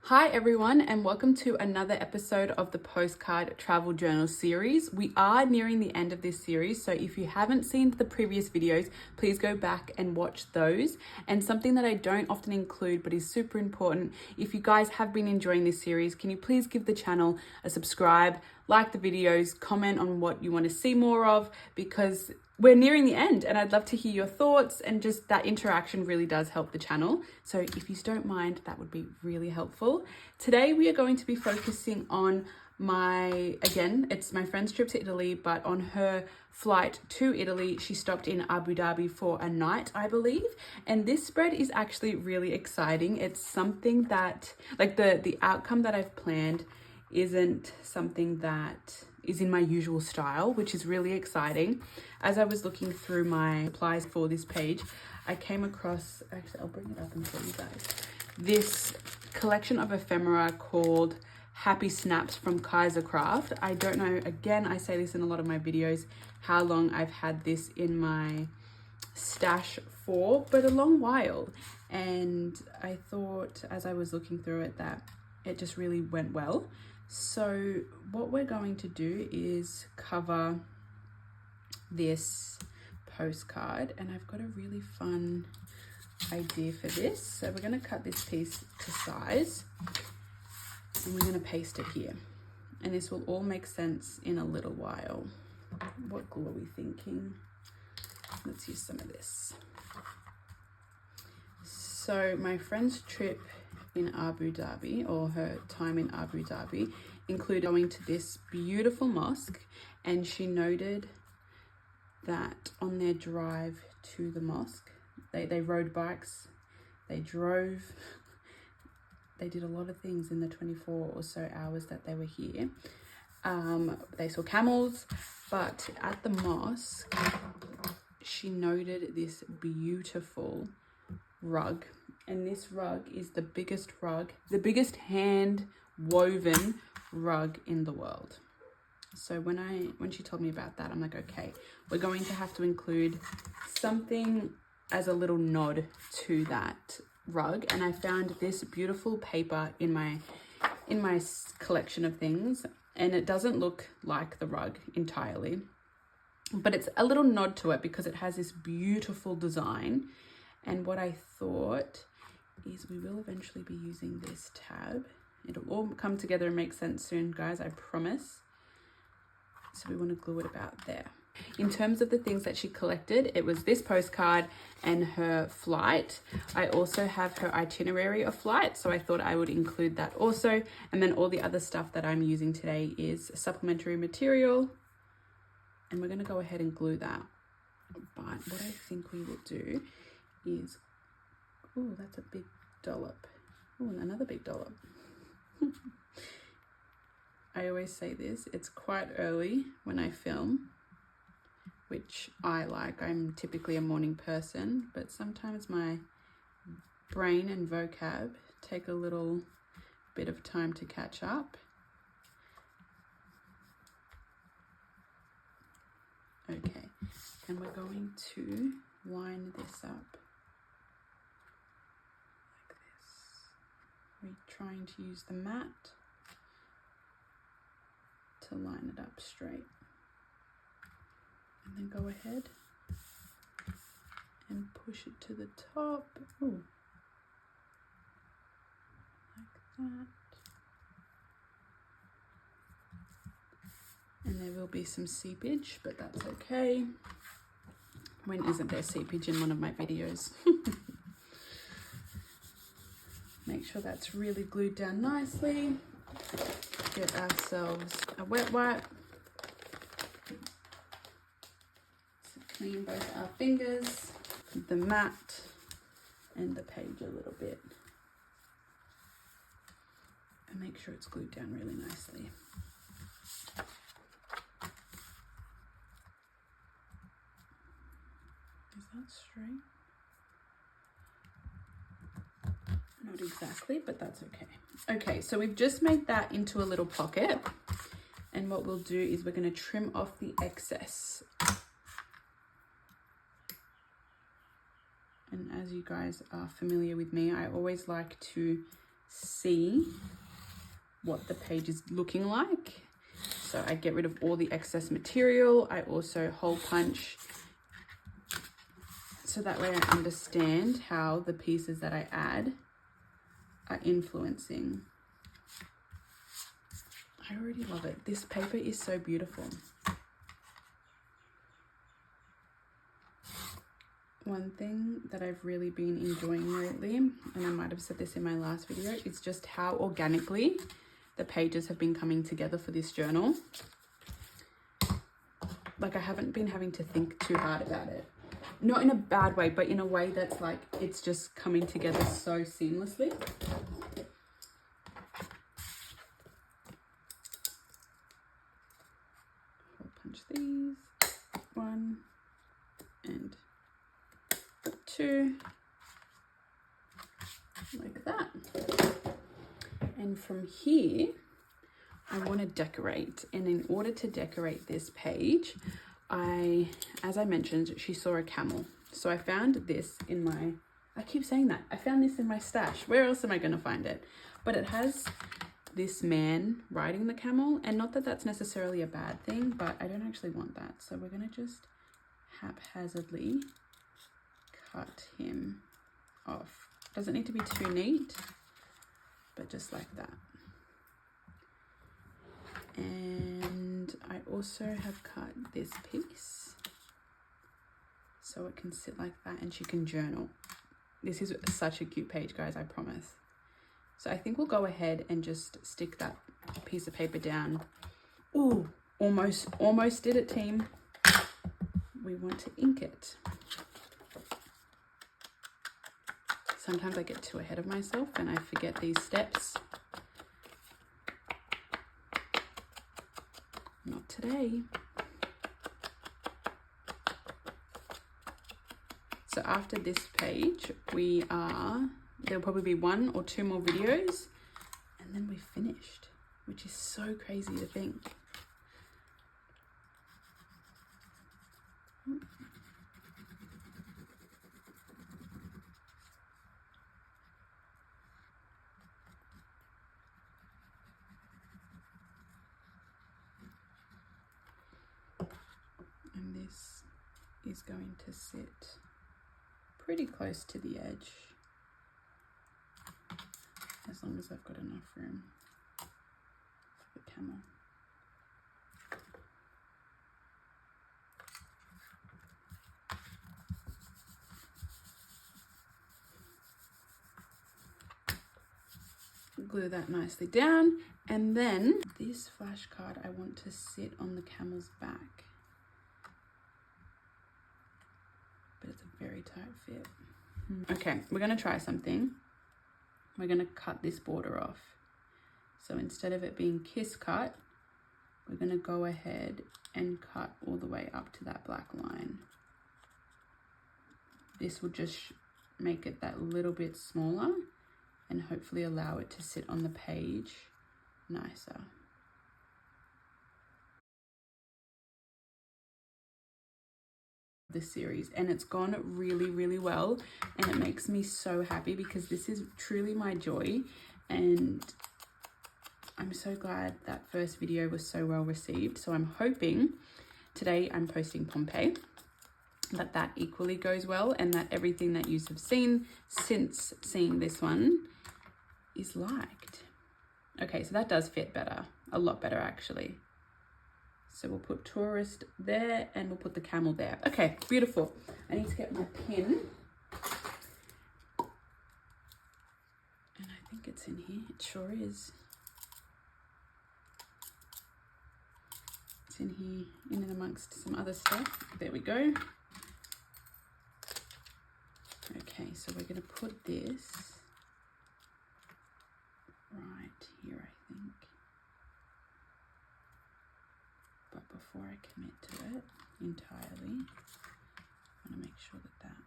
Hi everyone, and welcome to another episode of the Postcard Travel Journal series. We are nearing the end of this series, so if you haven't seen the previous videos, please go back and watch those. And something that I don't often include but is super important, if you guys have been enjoying this series, can you please give the channel a subscribe, like the videos, comment on what you want to see more of, because we're nearing the end and I'd love to hear your thoughts, and just that interaction really does help the channel. So if you don't mind, that would be really helpful. Today we are going to be focusing on it's my friend's trip to Italy, but on her flight to Italy, she stopped in Abu Dhabi for a night, I believe. And this spread is actually really exciting. It's something that, like the outcome that I've planned isn't something that is in my usual style, which is really exciting. As I was looking through my replies for this page, I came across, actually I'll bring it up and show you guys, this collection of ephemera called Happy Snaps from Kaisercraft. I don't know, again, I say this in a lot of my videos, how long I've had this in my stash for, but a long while. And I thought as I was looking through it that it just really went well. So what we're going to do is cover this postcard, and I've got a really fun idea for this. So we're going to cut this piece to size and we're going to paste it here, and this will all make sense in a little while. What glue are we thinking? Let's use some of this. So my friend's trip in Abu Dhabi, or her time in Abu Dhabi, included going to this beautiful mosque, and she noted that on their drive to the mosque, they rode bikes, they drove, they did a lot of things in the 24 or so hours that they were here. They saw camels, but at the mosque, she noted this beautiful rug. And this rug is the biggest hand woven rug in the world. So when she told me about that, I'm like, okay, we're going to have to include something as a little nod to that rug. And I found this beautiful paper in my collection of things, and it doesn't look like the rug entirely, but it's a little nod to it because it has this beautiful design. And what I thought is we will eventually be using this tab. It'll all come together and make sense soon, guys, I promise. So we want to glue it about there. In terms of the things that she collected, it was this postcard and her flight. I also have her itinerary of flight, so I thought I would include that also. And then all the other stuff that I'm using today is supplementary material, and we're going to go ahead and glue that. But what I think we will do is, oh, that's a big dollop. Oh, and another big dollop. I always say this, it's quite early when I film, which I like. I'm typically a morning person, but sometimes my brain and vocab take a little bit of time to catch up. Okay, and we're going to line this up. We're trying to use the mat to line it up straight, and then go ahead and push it to the top. Ooh. Like that. And there will be some seepage, but that's okay. When isn't there seepage in one of my videos? Make sure that's really glued down nicely. Get ourselves a wet wipe. So clean both our fingers, the mat, and the page a little bit. And make sure it's glued down really nicely. Is that straight? Not exactly, but that's okay. Okay, so we've just made that into a little pocket, and what we'll do is we're going to trim off the excess. And as you guys are familiar with me, I always like to see what the page is looking like. So I get rid of all the excess material. I also hole punch, so that way I understand how the pieces that I add are influencing. I already love it. This paper is so beautiful. One thing that I've really been enjoying lately, and I might have said this in my last video, is just how organically the pages have been coming together for this journal. Like, I haven't been having to think too hard about it. Not in a bad way, but in a way that's like, it's just coming together so seamlessly. I'll punch these. 1 and 2. Like that. And from here, I want to decorate. And in order to decorate this page, as I mentioned, she saw a camel. So I found this in my, I keep saying that, I found this in my stash. Where else am I going to find it? But it has this man riding the camel. And not that that's necessarily a bad thing, but I don't actually want that. So we're going to just haphazardly cut him off. Doesn't need to be too neat, but just like that. And I also have cut this piece so it can sit like that and she can journal. This is such a cute page, guys, I promise. So I think we'll go ahead and just stick that piece of paper down. Ooh, almost did it, team. We want to ink it. Sometimes I get too ahead of myself and I forget these steps. Not today. So after this page, there'll probably be 1 or 2 more videos and then we're finished, which is so crazy to think. And this is going to sit pretty close to the edge, as long as I've got enough room for the camel. Glue that nicely down, and then this flashcard I want to sit on the camel's back, but it's a very tight fit. Okay, we're going to try something. We're going to cut this border off. So instead of it being kiss cut, we're going to go ahead and cut all the way up to that black line. This will just make it that little bit smaller and hopefully allow it to sit on the page nicer. This series, and it's gone really well, and it makes me so happy because this is truly my joy, and I'm so glad that first video was so well received. So I'm hoping today I'm posting Pompeii, that equally goes well, and that everything that you have seen since seeing this one is liked. Okay, so that does fit better, a lot better actually. So we'll put tourist there and we'll put the camel there. Okay, beautiful. I need to get my pin. And I think it's in here. It sure is. It's in here, in and amongst some other stuff. There we go. Okay, so we're going to put this right here, I think. But before I commit to it entirely, I want to make sure that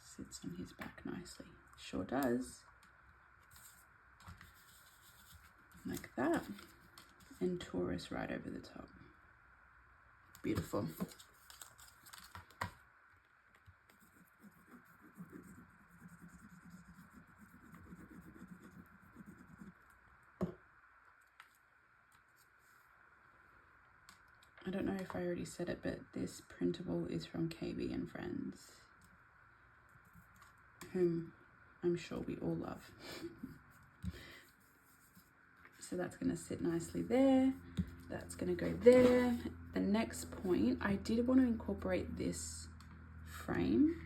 sits on his back nicely. Sure does. Like that. And Taurus right over the top. Beautiful. I don't know if I already said it, but this printable is from KB and Friends, whom I'm sure we all love. So that's going to sit nicely there. That's going to go there. The next point, I did want to incorporate this frame.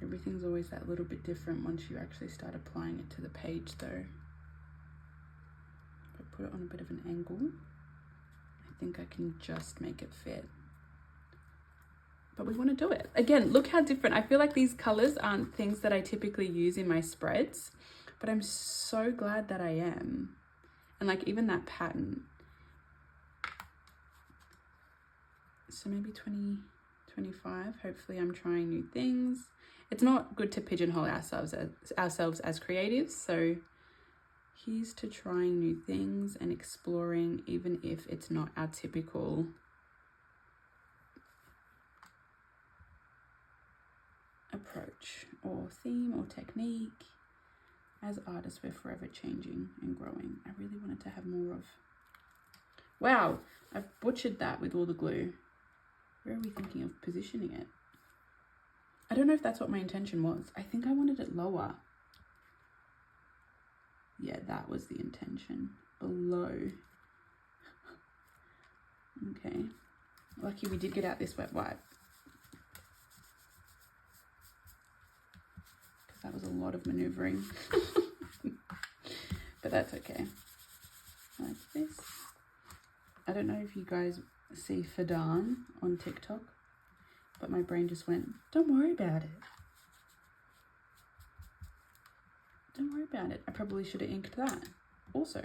Everything's always that little bit different once you actually start applying it to the page though. If I put it on a bit of an angle, I think I can just make it fit. But we want to do it. Again, look how different. I feel like these colors aren't things that I typically use in my spreads, but I'm so glad that I am. And like even that pattern. So maybe 20, 25. Hopefully I'm trying new things. It's not good to pigeonhole ourselves as creatives. So here's to trying new things and exploring, even if it's not our typical approach or theme or technique. As artists, we're forever changing and growing. I really wanted to have more of... Wow, I've butchered that with all the glue. Where are we thinking of positioning it? I don't know if that's what my intention was. I think I wanted it lower. Yeah, that was the intention. Below. Okay. Lucky we did get out this wet wipe. Because that was a lot of maneuvering. But that's okay. Like this. I don't know if you guys see Fadan on TikTok, but my brain just went, don't worry about it. Don't worry about it. I probably should have inked that also,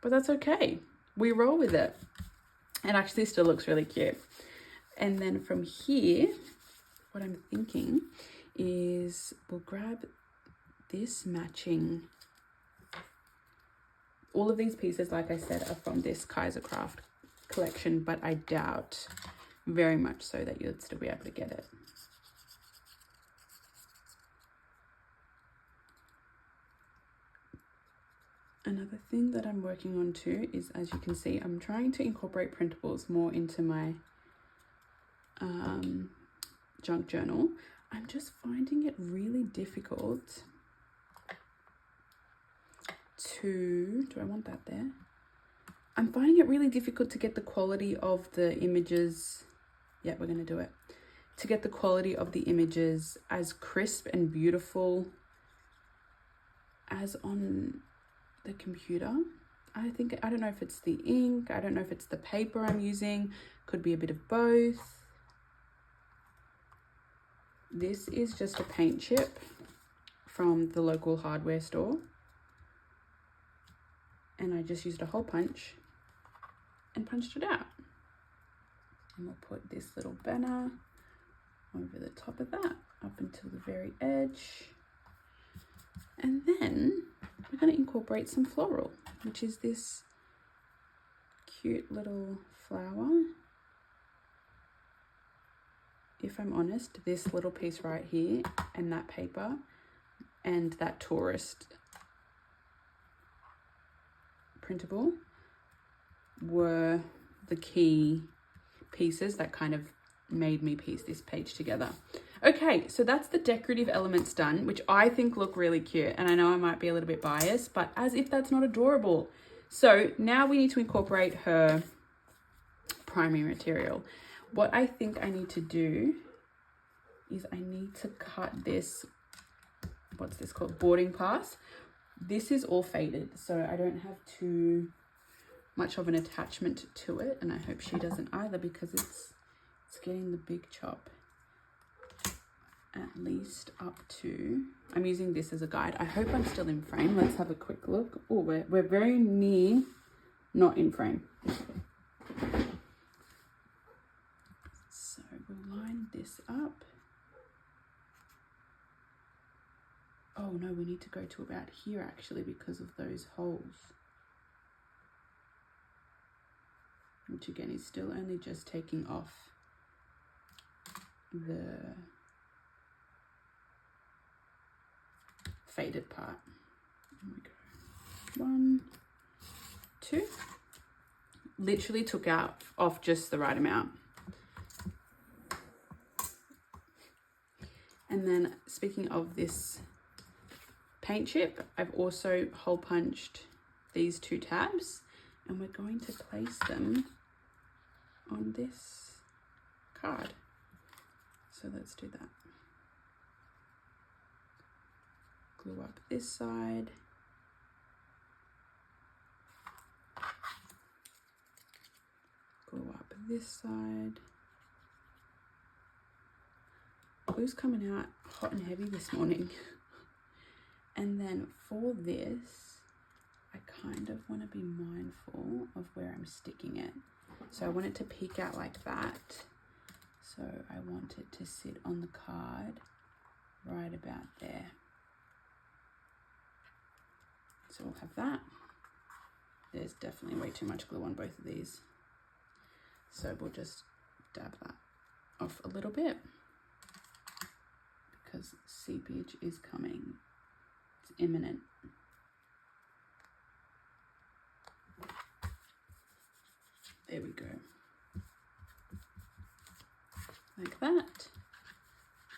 but that's okay. We roll with it. It actually still looks really cute. And then from here, what I'm thinking is we'll grab this matching. All of these pieces, like I said, are from this Kaisercraft collection, but I doubt very much so that you'll still be able to get it. Another thing that I'm working on too is, as you can see, I'm trying to incorporate printables more into my junk journal. I'm just finding it really difficult to, do I want that there? I'm finding it really difficult to get the quality of the images. Yeah, we're going to do it. To get the quality of the images as crisp and beautiful as on the computer. I don't know if it's the ink. I don't know if it's the paper I'm using. Could be a bit of both. This is just a paint chip from the local hardware store. And I just used a hole punch and punched it out. And we'll put this little banner over the top of that, up until the very edge. And then we're going to incorporate some floral, which is this cute little flower. If I'm honest, this little piece right here and that paper and that tourist printable were the key pieces that kind of made me piece this page together. Okay, so that's the decorative elements done, which I think look really cute. And I know I might be a little bit biased, but as if that's not adorable. So now we need to incorporate her primary material. What I think I need to do is I need to cut this, what's this called? Boarding pass. This is all faded, so I don't have too much of an attachment to it. And I hope she doesn't either, because it's getting the big chop. At least up to, I'm using this as a guide. I hope I'm still in frame. Let's have a quick look. Oh, we're very near not in frame. So we'll line this up. Oh no, we need to go to about here actually, because of those holes. Which again is still only just taking off the faded part. There we go. 1, 2. Literally took out off just the right amount. And then speaking of this paint chip, I've also hole punched these 2 tabs, and we're going to place them on this card. So let's do that. Glue up this side. Glue up this side. Glue's coming out hot and heavy this morning. And then for this, I kind of want to be mindful of where I'm sticking it. So I want it to peek out like that. So I want it to sit on the card right about there. So we'll have that. There's definitely way too much glue on both of these. So we'll just dab that off a little bit because seepage is coming. It's imminent. There we go. Like that.